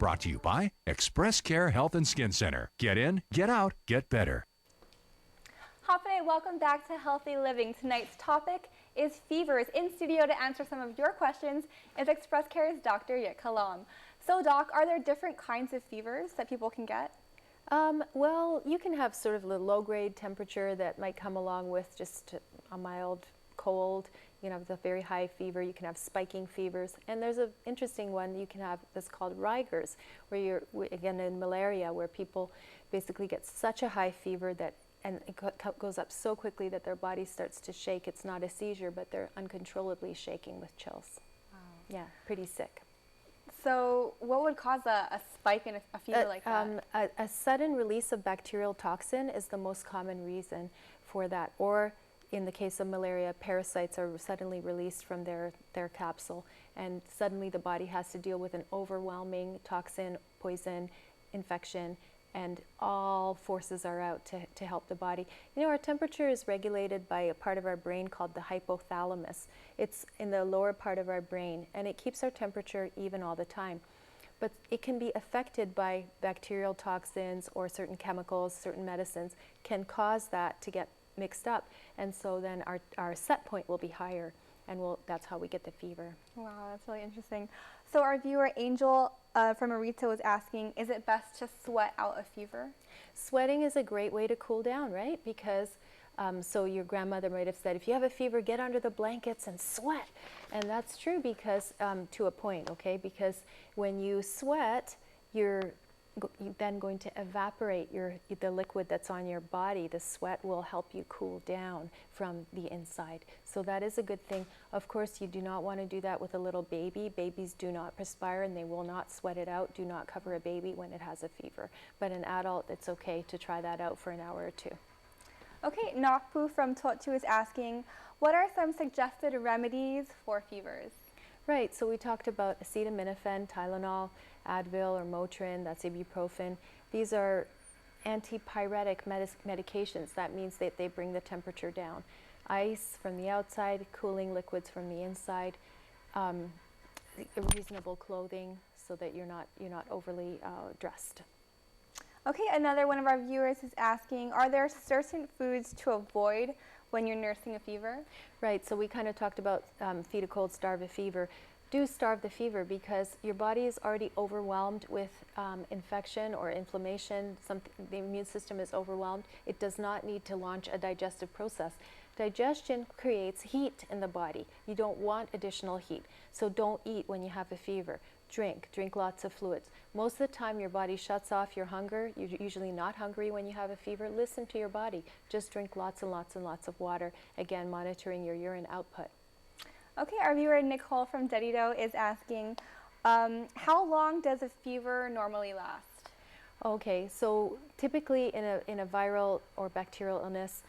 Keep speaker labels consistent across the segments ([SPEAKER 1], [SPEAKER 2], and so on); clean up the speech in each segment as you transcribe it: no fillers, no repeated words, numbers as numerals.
[SPEAKER 1] Brought to you by ExpressCare Health and Skin Center. Get in, get out, get better.
[SPEAKER 2] Hafene, welcome back to Healthy Living. Tonight's topic is fevers. In studio to answer some of your questions is ExpressCare's Dr. Jitka Lom. So, Doc, are there different kinds of fevers that people can get?
[SPEAKER 3] Well, you can have sort of the low-grade temperature that might come along with just a mild cold. You can have the very high fever. You can have spiking fevers. And there's an interesting one you can have that's called rigors, where you're, again, in malaria, where people basically get such a high fever that and it goes up so quickly that their body starts to shake. It's not a seizure, but they're uncontrollably shaking with chills. Wow. Yeah, pretty sick.
[SPEAKER 2] So what would cause a spike in a fever like that?
[SPEAKER 3] A sudden release of bacterial toxin is the most common reason for that. Or in the case of malaria, parasites are suddenly released from their capsule, and suddenly the body has to deal with an overwhelming toxin, poison, infection, and all forces are out to help the body. You know, our temperature is regulated by a part of our brain called the hypothalamus. It's in the lower part of our brain, and it keeps our temperature even all the time. But it can be affected by bacterial toxins or certain chemicals, certain medicines can cause that to get mixed up, and so then our set point will be higher, and that's how we get the fever.
[SPEAKER 2] Wow, that's really interesting. So our viewer Angel from Arita was asking, is it best to sweat out a fever?
[SPEAKER 3] Sweating is a great way to cool down, right? Because so your grandmother might have said, if you have a fever, get under the blankets and sweat. And that's true because to a point, okay? Because when you sweat, you're then going to evaporate the liquid that's on your body. The sweat will help you cool down from the inside. So that is a good thing. Of course, you do not want to do that with a little baby. Babies do not perspire and they will not sweat it out. Do not cover a baby when it has a fever. But an adult, it's okay to try that out for an hour or two.
[SPEAKER 2] Okay, Nakpu from Totu is asking, what are some suggested remedies for fevers?
[SPEAKER 3] Right, so we talked about acetaminophen, Tylenol, Advil or Motrin, that's ibuprofen. These are antipyretic medications. That means that they bring the temperature down. Ice from the outside, cooling liquids from the inside, reasonable clothing so that you're not overly dressed.
[SPEAKER 2] Okay, another one of our viewers is asking, are there certain foods to avoid when you're nursing a fever?
[SPEAKER 3] Right, so we kind of talked about feed a cold, starve a fever. Do starve the fever because your body is already overwhelmed with infection or inflammation. The immune system is overwhelmed. It does not need to launch a digestive process. Digestion creates heat in the body. You don't want additional heat, so don't eat when you have a fever. Drink lots of fluids. Most of the time your body shuts off your hunger. You're usually not hungry when you have a fever. Listen to your body. Just drink lots and lots and lots of water. Again, monitoring your urine output.
[SPEAKER 2] Okay, our viewer Nicole from Dedido is asking, how long does a fever normally last?
[SPEAKER 3] Okay, so typically in a viral or bacterial illness,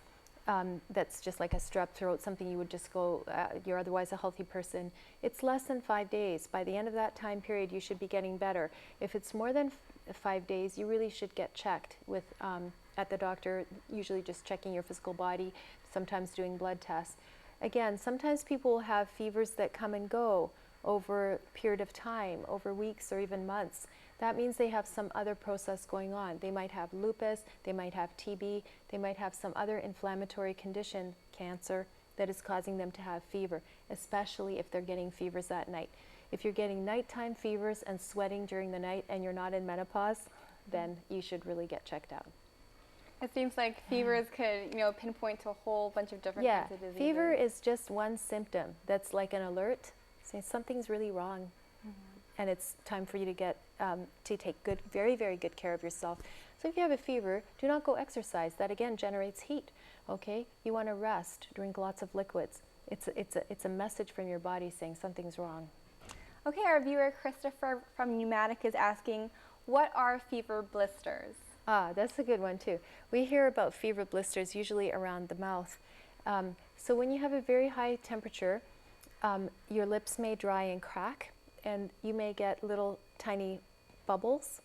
[SPEAKER 3] that's just like a strep throat, something you would just go, you're otherwise a healthy person, it's less than 5 days. By the end of that time period, you should be getting better. If it's more than 5 days, you really should get checked with at the doctor, usually just checking your physical body, sometimes doing blood tests. Again, sometimes people will have fevers that come and go over a period of time, over weeks or even months. That means they have some other process going on. They might have lupus, they might have TB, they might have some other inflammatory condition, cancer, that is causing them to have fever, especially if they're getting fevers at night. If you're getting nighttime fevers and sweating during the night and you're not in menopause, then you should really get checked out.
[SPEAKER 2] It seems like fevers could, pinpoint to a whole bunch of different kinds of diseases.
[SPEAKER 3] Fever is just one symptom that's like an alert, saying something's really wrong, and it's time for you to get to take good, very, very good care of yourself. So if you have a fever, do not go exercise. That again generates heat. Okay, you want to rest, drink lots of liquids. It's a message from your body saying something's wrong.
[SPEAKER 2] Okay, our viewer Christopher from Pneumatic is asking, what are fever blisters?
[SPEAKER 3] Ah, that's a good one too. We hear about fever blisters usually around the mouth. So when you have a very high temperature, your lips may dry and crack, and you may get little tiny bubbles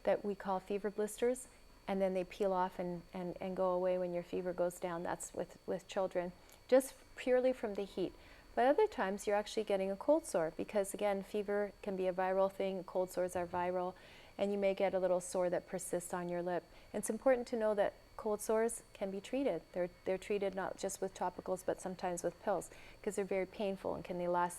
[SPEAKER 3] that we call fever blisters, and then they peel off and go away when your fever goes down. That's with children, just purely from the heat. But other times you're actually getting a cold sore because, again, fever can be a viral thing, cold sores are viral, and you may get a little sore that persists on your lip. And it's important to know that cold sores can be treated. They're treated not just with topicals, but sometimes with pills because they're very painful and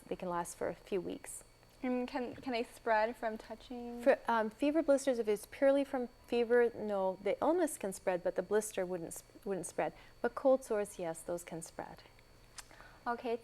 [SPEAKER 3] they can last for a few weeks.
[SPEAKER 2] And can they spread from touching?
[SPEAKER 3] For fever blisters, if it's purely from fever, no, the illness can spread, but the blister wouldn't spread. But cold sores, yes, those can spread.
[SPEAKER 2] Okay,